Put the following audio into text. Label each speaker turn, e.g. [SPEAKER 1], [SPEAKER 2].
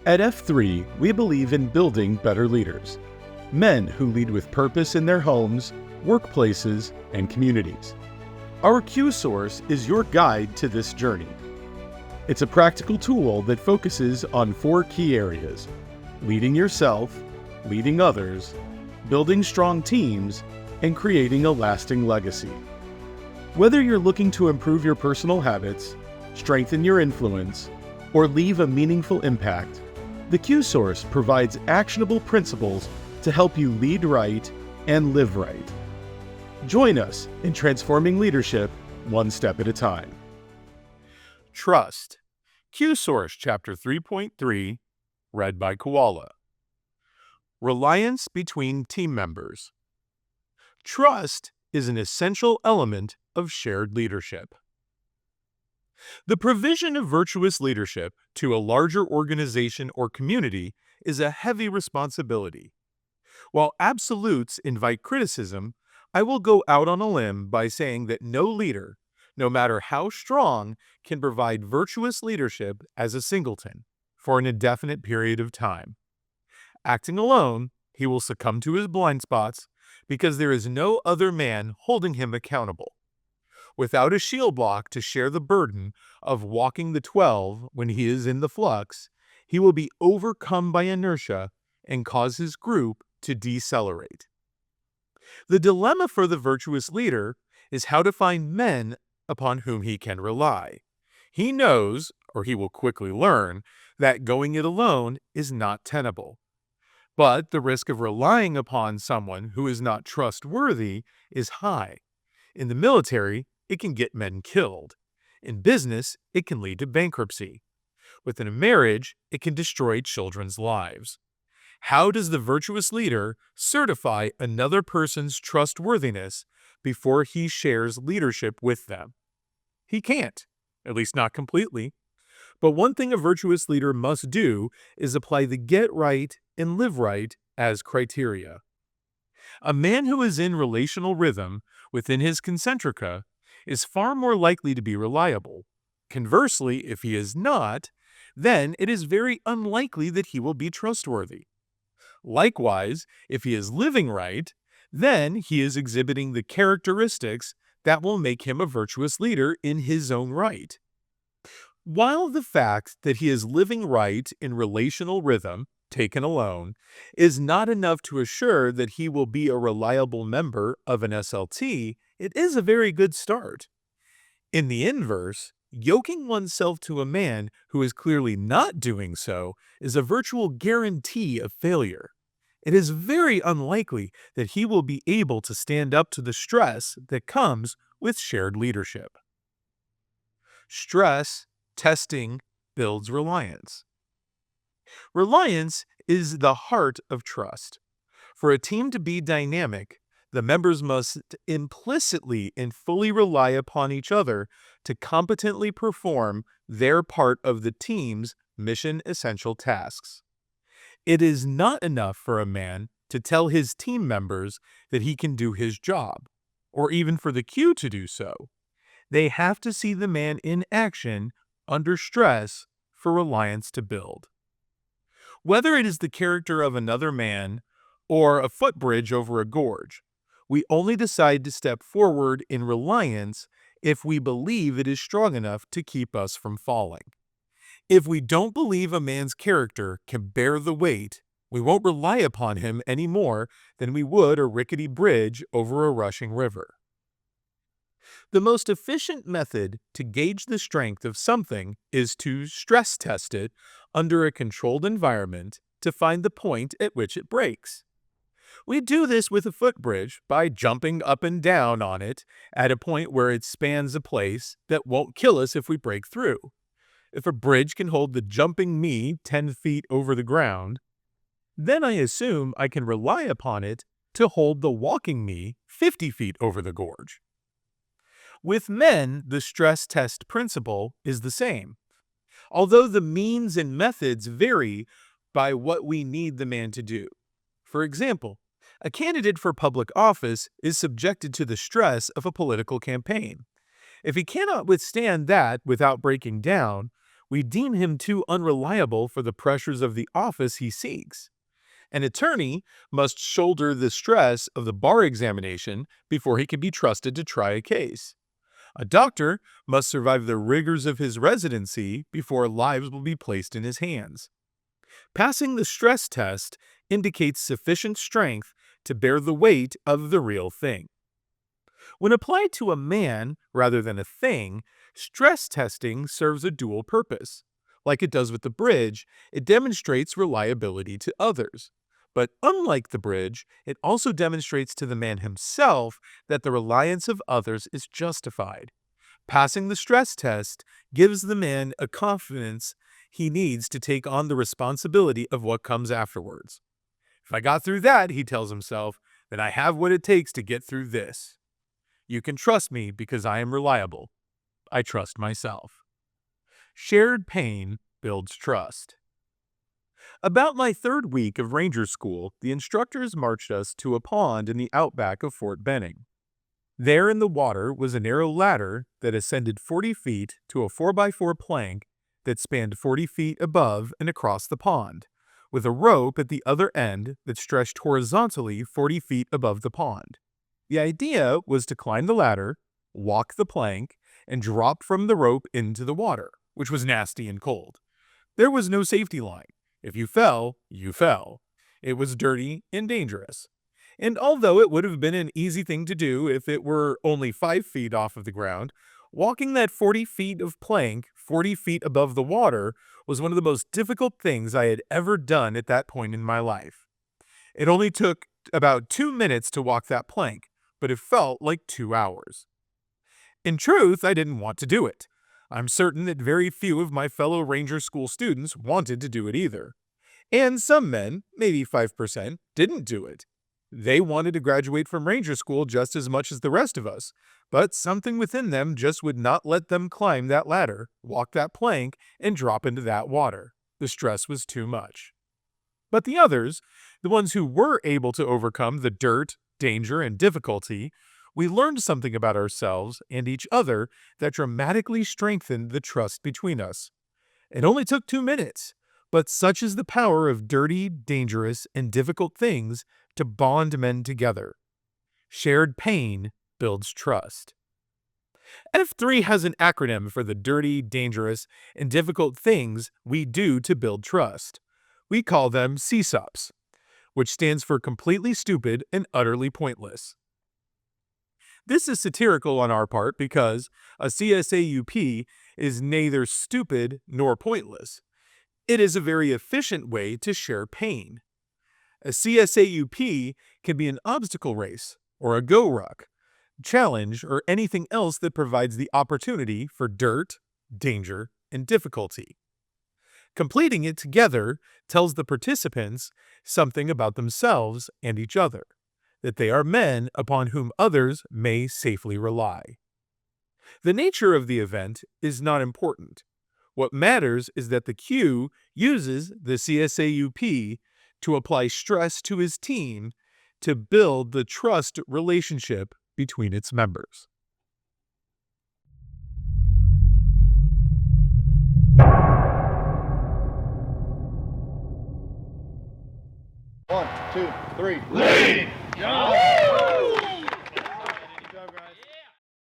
[SPEAKER 1] At F3, we believe in building better leaders, men who lead with purpose in their homes, workplaces, and communities. Our QSource is your guide to this journey. It's a practical tool that focuses on 4 key areas: leading yourself, leading others, building strong teams, and creating a lasting legacy. Whether you're looking to improve your personal habits, strengthen your influence, or leave a meaningful impact, the QSource provides actionable principles to help you lead right and live right. Join us in transforming leadership one step at a time. Trust. QSource Chapter 3.3, read by Koala. Reliance between team members. Trust is an essential element of shared leadership. The provision of virtuous leadership to a larger organization or community is a heavy responsibility. While absolutes invite criticism, I will go out on a limb by saying that no leader, no matter how strong, can provide virtuous leadership as a singleton for an indefinite period of time. Acting alone, he will succumb to his blind spots because there is no other man holding him accountable. Without a shield block to share the burden of walking the 12 when he is in the flux, he will be overcome by inertia and cause his group to decelerate. The dilemma for the virtuous leader is how to find men upon whom he can rely. He knows, or he will quickly learn, that going it alone is not tenable. But the risk of relying upon someone who is not trustworthy is high. In the military, it can get men killed. In business, it can lead to bankruptcy. Within a marriage, it can destroy children's lives. How does the virtuous leader certify another person's trustworthiness before he shares leadership with them? He can't, at least not completely. But one thing a virtuous leader must do is apply the get right and live right as criteria. A man who is in relational rhythm within his concentrica is far more likely to be reliable. Conversely, if he is not, then it is very unlikely that he will be trustworthy. Likewise, if he is living right, then he is exhibiting the characteristics that will make him a virtuous leader in his own right. While the fact that he is living right in relational rhythm, taken alone, is not enough to assure that he will be a reliable member of an SLT, it is a very good start. In the inverse, yoking oneself to a man who is clearly not doing so is a virtual guarantee of failure. It is very unlikely that he will be able to stand up to the stress that comes with shared leadership. Stress testing builds reliance. Reliance is the heart of trust. For a team to be dynamic, the members must implicitly and fully rely upon each other to competently perform their part of the team's mission-essential tasks. It is not enough for a man to tell his team members that he can do his job, or even for the Q to do so. They have to see the man in action under stress for reliance to build. Whether it is the character of another man or a footbridge over a gorge, we only decide to step forward in reliance if we believe it is strong enough to keep us from falling. If we don't believe a man's character can bear the weight, we won't rely upon him any more than we would a rickety bridge over a rushing river. The most efficient method to gauge the strength of something is to stress test it under a controlled environment to find the point at which it breaks. We do this with a footbridge by jumping up and down on it at a point where it spans a place that won't kill us if we break through. If a bridge can hold the jumping me 10 feet over the ground, then I assume I can rely upon it to hold the walking me 50 feet over the gorge. With men, the stress test principle is the same. Although the means and methods vary by what we need the man to do. For example, a candidate for public office is subjected to the stress of a political campaign. If he cannot withstand that without breaking down, we deem him too unreliable for the pressures of the office he seeks. An attorney must shoulder the stress of the bar examination before he can be trusted to try a case. A doctor must survive the rigors of his residency before lives will be placed in his hands. Passing the stress test indicates sufficient strength to bear the weight of the real thing. When applied to a man rather than a thing, stress testing serves a dual purpose. Like it does with the bridge, it demonstrates reliability to others. But unlike the bridge, it also demonstrates to the man himself that the reliance of others is justified. Passing the stress test gives the man a confidence he needs to take on the responsibility of what comes afterwards. If I got through that, he tells himself, then I have what it takes to get through this. You can trust me because I am reliable. I trust myself. Shared pain builds trust. About my third week of Ranger School, the instructors marched us to a pond in the outback of Fort Benning. There in the water was a narrow ladder that ascended 40 feet to a 4x4 plank that spanned 40 feet above and across the pond, with a rope at the other end that stretched horizontally 40 feet above the pond. The idea was to climb the ladder, walk the plank, and drop from the rope into the water, which was nasty and cold. There was no safety line. If you fell, you fell. It was dirty and dangerous. And although it would have been an easy thing to do if it were only 5 feet off of the ground, walking that 40 feet of plank 40 feet above the water was one of the most difficult things I had ever done at that point in my life. It only took about 2 minutes to walk that plank, but it felt like 2 hours. In truth, I didn't want to do it. I'm certain that very few of my fellow Ranger School students wanted to do it either. And some men, maybe 5%, didn't do it. They wanted to graduate from Ranger School just as much as the rest of us, but something within them just would not let them climb that ladder, walk that plank, and drop into that water. The stress was too much. But the others, the ones who were able to overcome the dirt, danger, and difficulty, we learned something about ourselves and each other that dramatically strengthened the trust between us. It only took 2 minutes, but such is the power of dirty, dangerous, and difficult things to bond men together. Shared pain builds trust. F3 has an acronym for the dirty, dangerous, and difficult things we do to build trust. We call them CSUPs, which stands for completely stupid and utterly pointless. This is satirical on our part because a CSAUP is neither stupid nor pointless. It is a very efficient way to share pain. A CSAUP can be an obstacle race, or a go-ruck, challenge, or anything else that provides the opportunity for dirt, danger, and difficulty. Completing it together tells the participants something about themselves and each other, that they are men upon whom others may safely rely. The nature of the event is not important. What matters is that the Q uses the CSAUP to apply stress to his team to build the trust relationship between its members.
[SPEAKER 2] One, two, three. Lead!